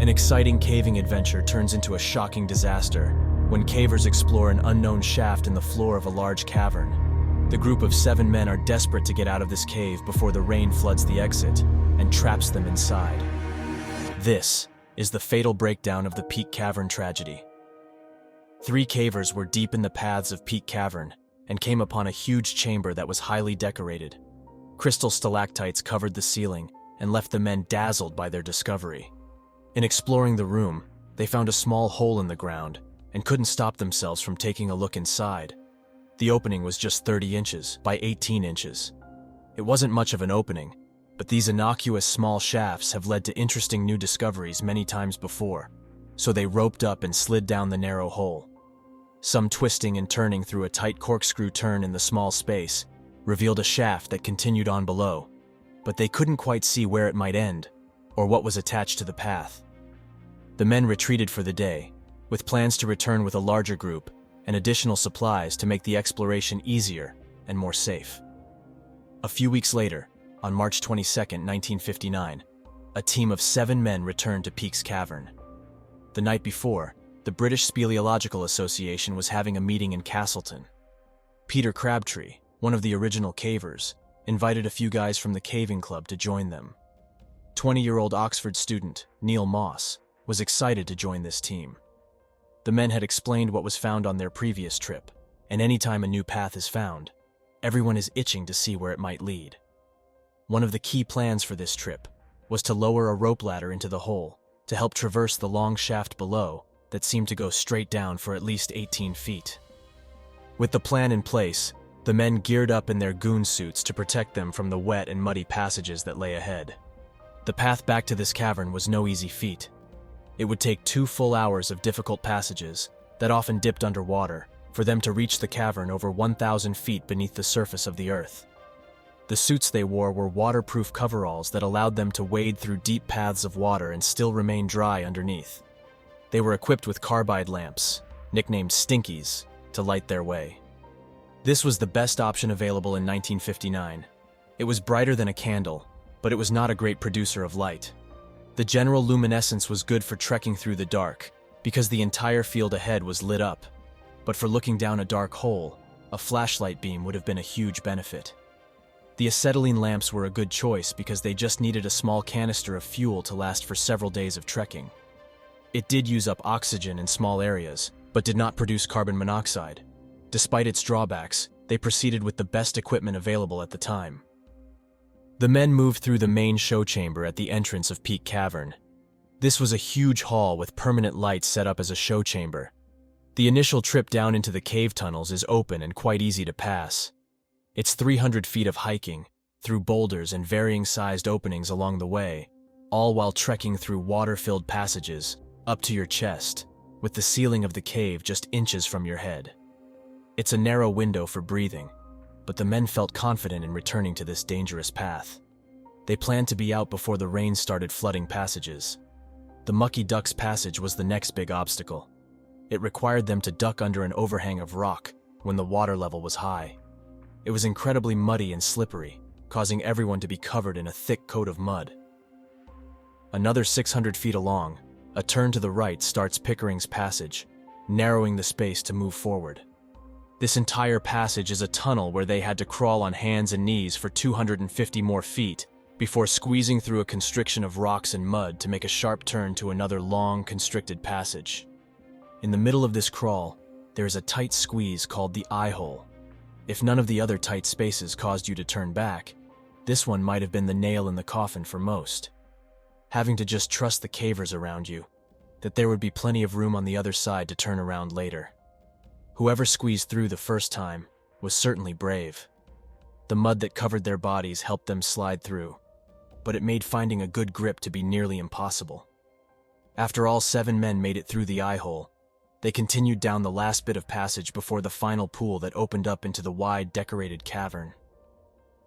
An exciting caving adventure turns into a shocking disaster when cavers explore an unknown shaft in the floor of a large cavern. The group of 7 men are desperate to get out of this cave before the rain floods the exit and traps them inside. This is the fatal breakdown of the Peak Cavern tragedy. 3 cavers were deep in the paths of Peak Cavern and came upon a huge chamber that was highly decorated. Crystal stalactites covered the ceiling and left the men dazzled by their discovery. In exploring the room, they found a small hole in the ground and couldn't stop themselves from taking a look inside. The opening was just 30 inches by 18 inches. It wasn't much of an opening, but these innocuous small shafts have led to interesting new discoveries many times before, so they roped up and slid down the narrow hole. Some twisting and turning through a tight corkscrew turn in the small space revealed a shaft that continued on below, but they couldn't quite see where it might end or what was attached to the path. The men retreated for the day, with plans to return with a larger group and additional supplies to make the exploration easier and more safe. A few weeks later, on March 22, 1959, a team of 7 men returned to Peak's Cavern. The night before, the British Speleological Association was having a meeting in Castleton. Peter Crabtree, one of the original cavers, invited a few guys from the caving club to join them. 20-year-old Oxford student Neil Moss was excited to join this team. The men had explained what was found on their previous trip, and anytime a new path is found, everyone is itching to see where it might lead. One of the key plans for this trip was to lower a rope ladder into the hole to help traverse the long shaft below that seemed to go straight down for at least 18 feet. With the plan in place, the men geared up in their goon suits to protect them from the wet and muddy passages that lay ahead. The path back to this cavern was no easy feat. It would take 2 full hours of difficult passages that often dipped underwater for them to reach the cavern over 1,000 feet beneath the surface of the earth. The suits they wore were waterproof coveralls that allowed them to wade through deep paths of water and still remain dry underneath. They were equipped with carbide lamps, nicknamed Stinkies, to light their way. This was the best option available in 1959. It was brighter than a candle, but it was not a great producer of light. The general luminescence was good for trekking through the dark, because the entire field ahead was lit up. But for looking down a dark hole, a flashlight beam would have been a huge benefit. The acetylene lamps were a good choice because they just needed a small canister of fuel to last for several days of trekking. It did use up oxygen in small areas, but did not produce carbon monoxide. Despite its drawbacks, they proceeded with the best equipment available at the time. The men moved through the main show chamber at the entrance of Peak Cavern. This was a huge hall with permanent lights set up as a show chamber. The initial trip down into the cave tunnels is open and quite easy to pass. It's 300 feet of hiking, through boulders and varying-sized openings along the way, all while trekking through water-filled passages, up to your chest, with the ceiling of the cave just inches from your head. It's a narrow window for breathing, but the men felt confident in returning to this dangerous path. They planned to be out before the rain started flooding passages. The Mucky Duck's passage was the next big obstacle. It required them to duck under an overhang of rock when the water level was high. It was incredibly muddy and slippery, causing everyone to be covered in a thick coat of mud. Another 600 feet along, a turn to the right starts Pickering's Passage, narrowing the space to move forward. This entire passage is a tunnel where they had to crawl on hands and knees for 250 more feet before squeezing through a constriction of rocks and mud to make a sharp turn to another long, constricted passage. In the middle of this crawl, there is a tight squeeze called the eye hole. If none of the other tight spaces caused you to turn back, this one might have been the nail in the coffin for most. Having to just trust the cavers around you, that there would be plenty of room on the other side to turn around later. Whoever squeezed through the first time was certainly brave. The mud that covered their bodies helped them slide through, but it made finding a good grip to be nearly impossible. After all 7 men made it through the eye hole, they continued down the last bit of passage before the final pool that opened up into the wide, decorated cavern.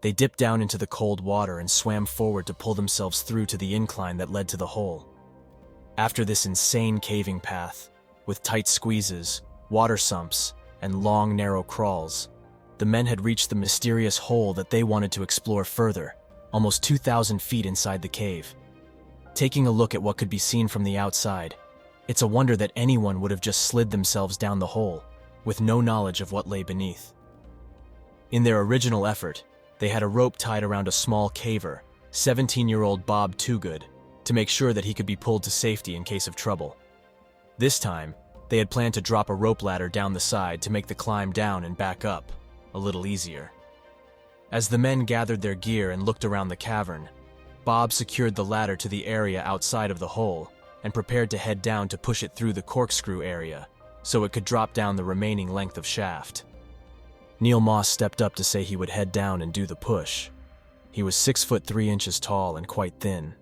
They dipped down into the cold water and swam forward to pull themselves through to the incline that led to the hole. After this insane caving path, with tight squeezes, water sumps, and long, narrow crawls, the men had reached the mysterious hole that they wanted to explore further, almost 2,000 feet inside the cave. Taking a look at what could be seen from the outside, it's a wonder that anyone would have just slid themselves down the hole, with no knowledge of what lay beneath. In their original effort, they had a rope tied around a small caver, 17-year-old Bob Toogood, to make sure that he could be pulled to safety in case of trouble. This time, they had planned to drop a rope ladder down the side to make the climb down and back up a little easier. As the men gathered their gear and looked around the cavern, Bob secured the ladder to the area outside of the hole and prepared to head down to push it through the corkscrew area so it could drop down the remaining length of shaft. Neil Moss stepped up to say he would head down and do the push. He was 6 foot 3 inches tall and quite thin.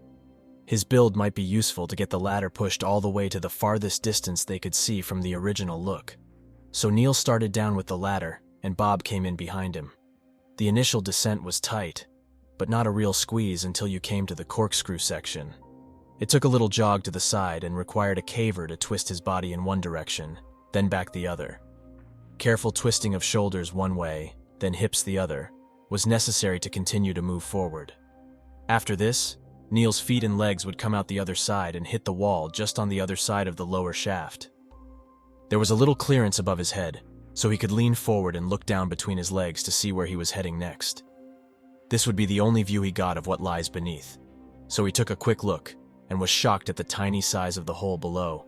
His build might be useful to get the ladder pushed all the way to the farthest distance they could see from the original look. So Neil started down with the ladder, and Bob came in behind him. The initial descent was tight, but not a real squeeze until you came to the corkscrew section. It took a little jog to the side and required a caver to twist his body in one direction, then back the other. Careful twisting of shoulders one way, then hips the other, was necessary to continue to move forward. After this, Neil's feet and legs would come out the other side and hit the wall just on the other side of the lower shaft. There was a little clearance above his head, so he could lean forward and look down between his legs to see where he was heading next. This would be the only view he got of what lies beneath, so he took a quick look and was shocked at the tiny size of the hole below.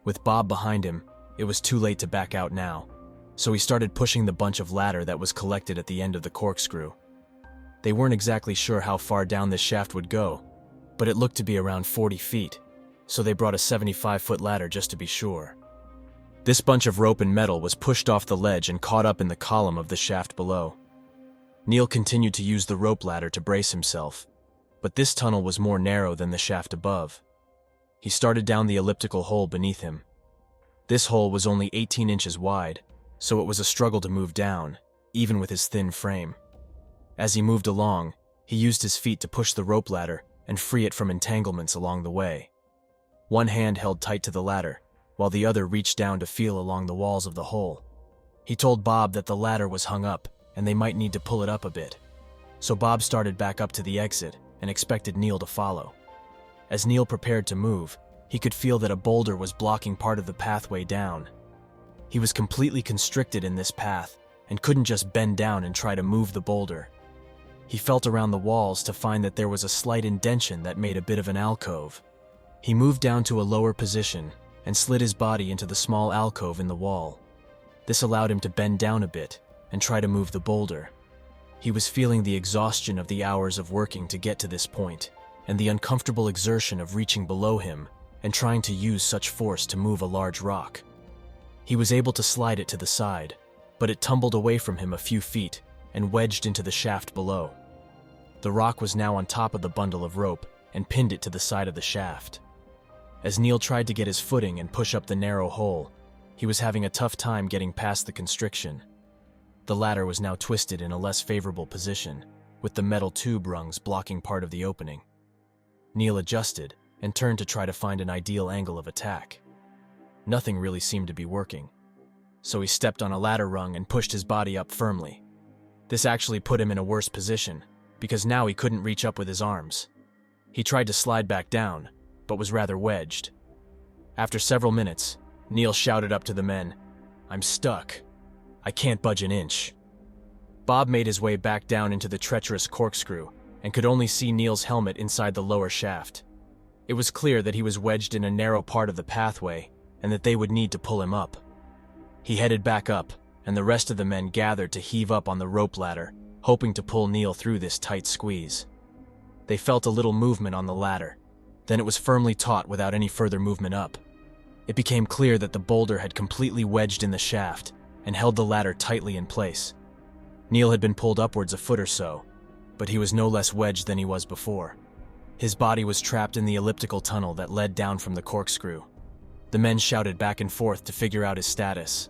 With Bob behind him, it was too late to back out now, so he started pushing the bunch of ladder that was collected at the end of the corkscrew. They weren't exactly sure how far down this shaft would go, but it looked to be around 40 feet, so they brought a 75-foot ladder just to be sure. This bunch of rope and metal was pushed off the ledge and caught up in the column of the shaft below. Neil continued to use the rope ladder to brace himself, but this tunnel was more narrow than the shaft above. He started down the elliptical hole beneath him. This hole was only 18 inches wide, so it was a struggle to move down, even with his thin frame. As he moved along, he used his feet to push the rope ladder and free it from entanglements along the way. One hand held tight to the ladder, while the other reached down to feel along the walls of the hole. He told Bob that the ladder was hung up and they might need to pull it up a bit. So Bob started back up to the exit and expected Neil to follow. As Neil prepared to move, he could feel that a boulder was blocking part of the pathway down. He was completely constricted in this path and couldn't just bend down and try to move the boulder. He felt around the walls to find that there was a slight indentation that made a bit of an alcove. He moved down to a lower position and slid his body into the small alcove in the wall. This allowed him to bend down a bit and try to move the boulder. He was feeling the exhaustion of the hours of working to get to this point, and the uncomfortable exertion of reaching below him and trying to use such force to move a large rock. He was able to slide it to the side, but it tumbled away from him a few feet and wedged into the shaft below. The rock was now on top of the bundle of rope and pinned it to the side of the shaft. As Neil tried to get his footing and push up the narrow hole, he was having a tough time getting past the constriction. The ladder was now twisted in a less favorable position, with the metal tube rungs blocking part of the opening. Neil adjusted and turned to try to find an ideal angle of attack. Nothing really seemed to be working, so he stepped on a ladder rung and pushed his body up firmly. This actually put him in a worse position, because now he couldn't reach up with his arms. He tried to slide back down, but was rather wedged. After several minutes, Neil shouted up to the men, "I'm stuck. I can't budge an inch." Bob made his way back down into the treacherous corkscrew and could only see Neil's helmet inside the lower shaft. It was clear that he was wedged in a narrow part of the pathway and that they would need to pull him up. He headed back up, and the rest of the men gathered to heave up on the rope ladder, hoping to pull Neil through this tight squeeze. They felt a little movement on the ladder, then it was firmly taut without any further movement up. It became clear that the boulder had completely wedged in the shaft and held the ladder tightly in place. Neil had been pulled upwards a foot or so, but he was no less wedged than he was before. His body was trapped in the elliptical tunnel that led down from the corkscrew. The men shouted back and forth to figure out his status.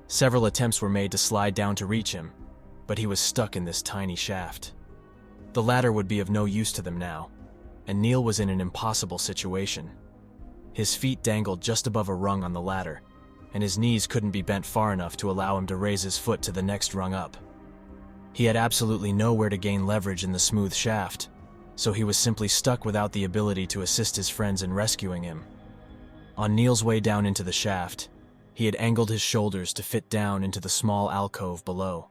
Several attempts were made to slide down to reach him, but he was stuck in this tiny shaft. The ladder would be of no use to them now, and Neil was in an impossible situation. His feet dangled just above a rung on the ladder, and his knees couldn't be bent far enough to allow him to raise his foot to the next rung up. He had absolutely nowhere to gain leverage in the smooth shaft, so he was simply stuck without the ability to assist his friends in rescuing him. On Neil's way down into the shaft, he had angled his shoulders to fit down into the small alcove below.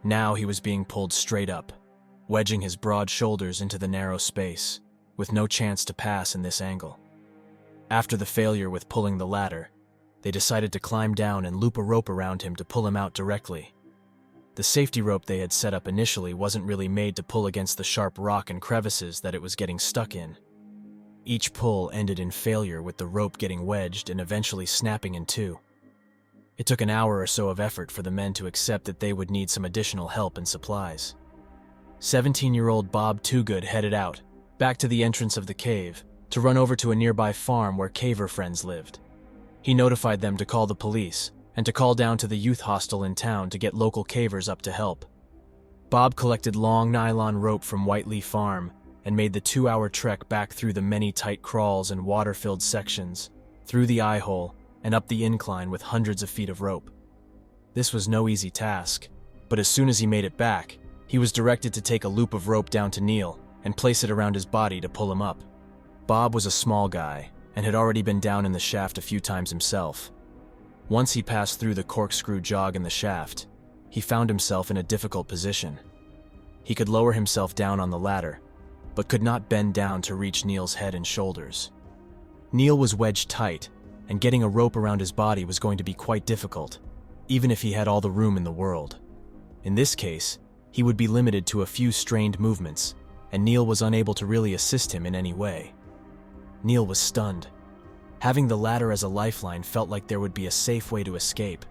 Now he was being pulled straight up, wedging his broad shoulders into the narrow space, with no chance to pass in this angle. After the failure with pulling the ladder, they decided to climb down and loop a rope around him to pull him out directly. The safety rope they had set up initially wasn't really made to pull against the sharp rock and crevices that it was getting stuck in. Each pull ended in failure, with the rope getting wedged and eventually snapping in two. It took an hour or so of effort for the men to accept that they would need some additional help and supplies. 17-year-old Bob Toogood headed out, back to the entrance of the cave, to run over to a nearby farm where caver friends lived. He notified them to call the police and to call down to the youth hostel in town to get local cavers up to help. Bob collected long nylon rope from Whiteley Farm and made the 2-hour trek back through the many tight crawls and water-filled sections, through the eye hole, and up the incline with hundreds of feet of rope. This was no easy task, but as soon as he made it back, he was directed to take a loop of rope down to Neil and place it around his body to pull him up. Bob was a small guy and had already been down in the shaft a few times himself. Once he passed through the corkscrew jog in the shaft, he found himself in a difficult position. He could lower himself down on the ladder, but could not bend down to reach Neil's head and shoulders. Neil was wedged tight, and getting a rope around his body was going to be quite difficult, even if he had all the room in the world. In this case, he would be limited to a few strained movements, and Neil was unable to really assist him in any way. Neil was stunned. Having the ladder as a lifeline felt like there would be a safe way to escape,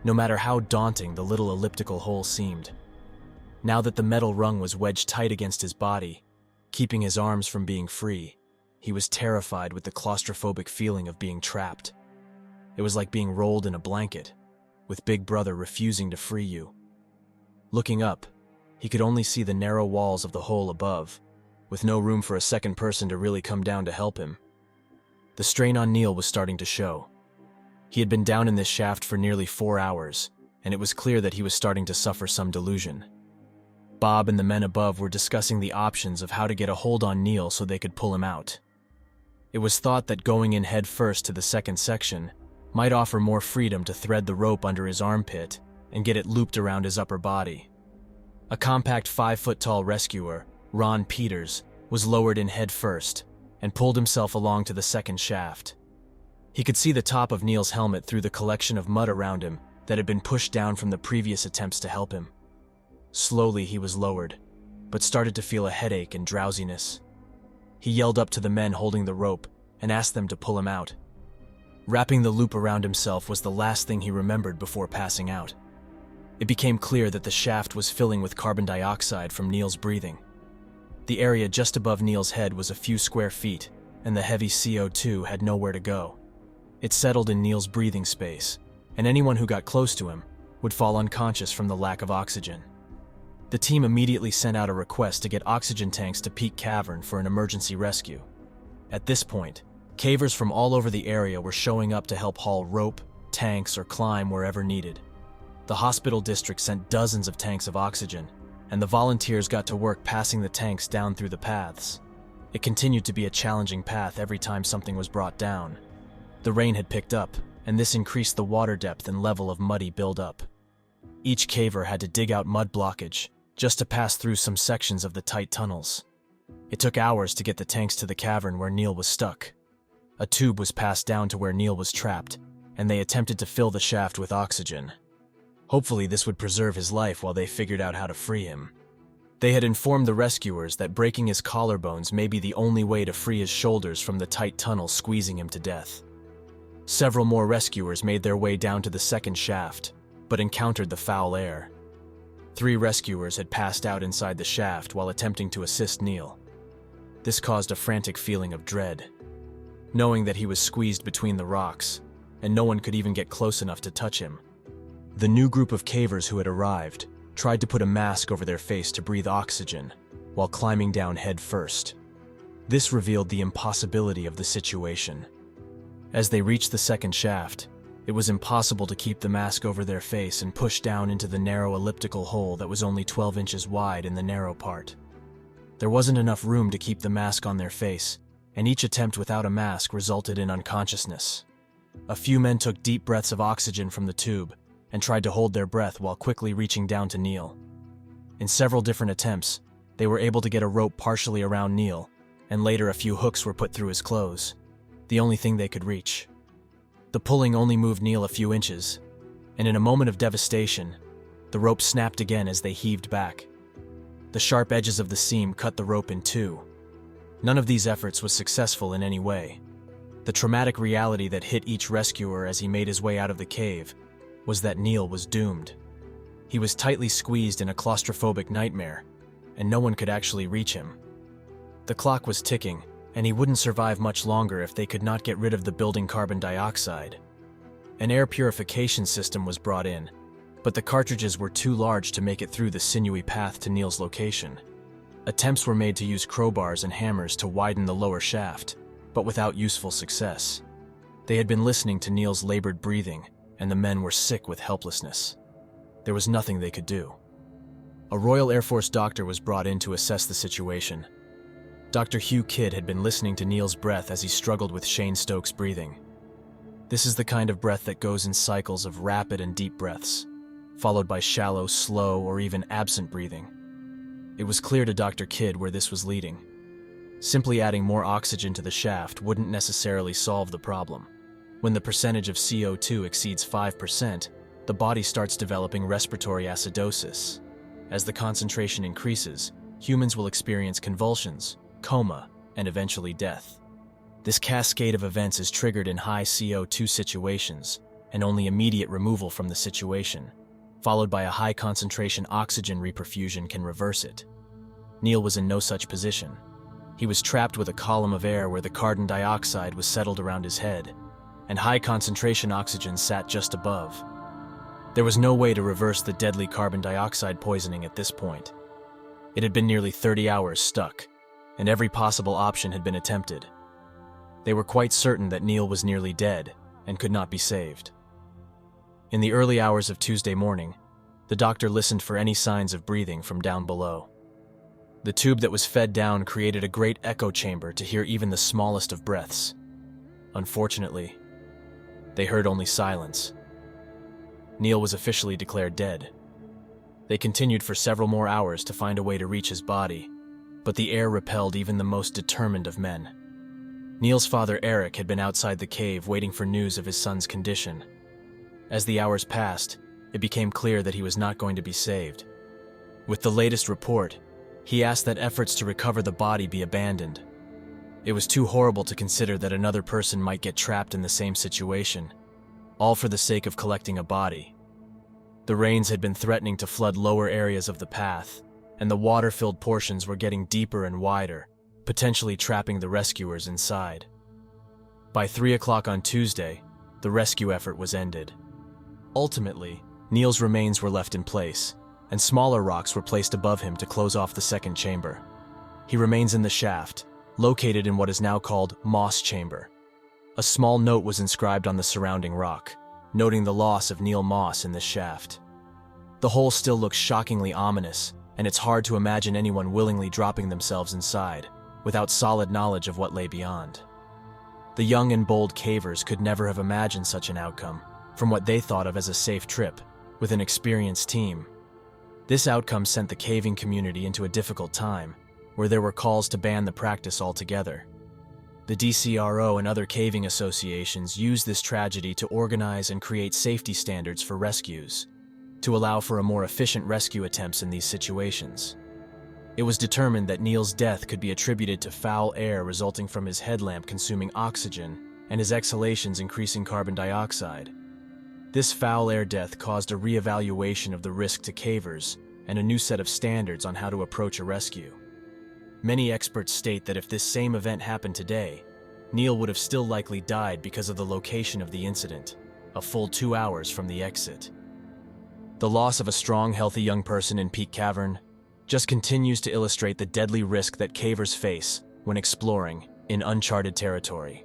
no matter how daunting the little elliptical hole seemed. Now that the metal rung was wedged tight against his body, keeping his arms from being free, he was terrified with the claustrophobic feeling of being trapped. It was like being rolled in a blanket, with Big Brother refusing to free you. Looking up, he could only see the narrow walls of the hole above, with no room for a second person to really come down to help him. The strain on Neil was starting to show. He had been down in this shaft for nearly 4 hours, and it was clear that he was starting to suffer some delusion. Bob and the men above were discussing the options of how to get a hold on Neil so they could pull him out. It was thought that going in head first to the second section might offer more freedom to thread the rope under his armpit and get it looped around his upper body. A compact 5-foot-tall rescuer, Ron Peters, was lowered in head first and pulled himself along to the second shaft. He could see the top of Neil's helmet through the collection of mud around him that had been pushed down from the previous attempts to help him. Slowly he was lowered, but started to feel a headache and drowsiness. He yelled up to the men holding the rope and asked them to pull him out. Wrapping the loop around himself was the last thing he remembered before passing out. It became clear that the shaft was filling with carbon dioxide from Neil's breathing. The area just above Neil's head was a few square feet, and the heavy CO2 had nowhere to go. It settled in Neil's breathing space, and anyone who got close to him would fall unconscious from the lack of oxygen. The team immediately sent out a request to get oxygen tanks to Peak Cavern for an emergency rescue. At this point, cavers from all over the area were showing up to help haul rope, tanks, or climb wherever needed. The hospital district sent dozens of tanks of oxygen, and the volunteers got to work passing the tanks down through the paths. It continued to be a challenging path every time something was brought down. The rain had picked up, and this increased the water depth and level of muddy buildup. Each caver had to dig out mud blockage just to pass through some sections of the tight tunnels. It took hours to get the tanks to the cavern where Neil was stuck. A tube was passed down to where Neil was trapped, and they attempted to fill the shaft with oxygen. Hopefully this would preserve his life while they figured out how to free him. They had informed the rescuers that breaking his collarbones may be the only way to free his shoulders from the tight tunnel squeezing him to death. Several more rescuers made their way down to the second shaft, but encountered the foul air. 3 rescuers had passed out inside the shaft while attempting to assist Neil. This caused a frantic feeling of dread, knowing that he was squeezed between the rocks, and no one could even get close enough to touch him. The new group of cavers who had arrived tried to put a mask over their face to breathe oxygen while climbing down head first. This revealed the impossibility of the situation. As they reached the second shaft, it was impossible to keep the mask over their face and push down into the narrow elliptical hole that was only 12 inches wide in the narrow part. There wasn't enough room to keep the mask on their face, and each attempt without a mask resulted in unconsciousness. A few men took deep breaths of oxygen from the tube and tried to hold their breath while quickly reaching down to Neil. In several different attempts, they were able to get a rope partially around Neil, and later a few hooks were put through his clothes, the only thing they could reach. The pulling only moved Neil a few inches, and in a moment of devastation, the rope snapped again as they heaved back. The sharp edges of the seam cut the rope in two. None of these efforts was successful in any way. The traumatic reality that hit each rescuer as he made his way out of the cave was that Neil was doomed. He was tightly squeezed in a claustrophobic nightmare, and no one could actually reach him. The clock was ticking, and he wouldn't survive much longer if they could not get rid of the building carbon dioxide. An air purification system was brought in, but the cartridges were too large to make it through the sinewy path to Neil's location. Attempts were made to use crowbars and hammers to widen the lower shaft, but without useful success. They had been listening to Neil's labored breathing, and the men were sick with helplessness. There was nothing they could do. A Royal Air Force doctor was brought in to assess the situation. Dr. Hugh Kidd had been listening to Neil's breath as he struggled with Shane Stokes' breathing. This is the kind of breath that goes in cycles of rapid and deep breaths, followed by shallow, slow, or even absent breathing. It was clear to Dr. Kidd where this was leading. Simply adding more oxygen to the shaft wouldn't necessarily solve the problem. When the percentage of CO2 exceeds 5%, the body starts developing respiratory acidosis. As the concentration increases, humans will experience convulsions, coma, and eventually death. This cascade of events is triggered in high CO2 situations, and only immediate removal from the situation, followed by a high concentration oxygen reperfusion, can reverse it. Neil was in no such position. He was trapped with a column of air where the carbon dioxide was settled around his head, and high concentration oxygen sat just above. There was no way to reverse the deadly carbon dioxide poisoning at this point. It had been nearly 30 hours stuck, and every possible option had been attempted. They were quite certain that Neil was nearly dead and could not be saved. In the early hours of Tuesday morning, the doctor listened for any signs of breathing from down below. The tube that was fed down created a great echo chamber to hear even the smallest of breaths. Unfortunately, they heard only silence. Neil was officially declared dead. They continued for several more hours to find a way to reach his body, but the air repelled even the most determined of men. Neil's father, Eric, had been outside the cave waiting for news of his son's condition. As the hours passed, it became clear that he was not going to be saved. With the latest report, he asked that efforts to recover the body be abandoned. It was too horrible to consider that another person might get trapped in the same situation, all for the sake of collecting a body. The rains had been threatening to flood lower areas of the path, and the water-filled portions were getting deeper and wider, potentially trapping the rescuers inside. By 3 o'clock on Tuesday, the rescue effort was ended. Ultimately, Neil's remains were left in place, and smaller rocks were placed above him to close off the second chamber. He remains in the shaft, located in what is now called Moss Chamber. A small note was inscribed on the surrounding rock, noting the loss of Neil Moss in this shaft. The hole still looks shockingly ominous, and it's hard to imagine anyone willingly dropping themselves inside, without solid knowledge of what lay beyond. The young and bold cavers could never have imagined such an outcome, from what they thought of as a safe trip, with an experienced team. This outcome sent the caving community into a difficult time, where there were calls to ban the practice altogether. The DCRO and other caving associations used this tragedy to organize and create safety standards for rescues, to allow for a more efficient rescue attempts in these situations. It was determined that Neil's death could be attributed to foul air resulting from his headlamp consuming oxygen and his exhalations increasing carbon dioxide. This foul air death caused a re-evaluation of the risk to cavers and a new set of standards on how to approach a rescue. Many experts state that if this same event happened today, Neil would have still likely died because of the location of the incident, a full 2 hours from the exit. The loss of a strong, healthy young person in Peak Cavern just continues to illustrate the deadly risk that cavers face when exploring in uncharted territory.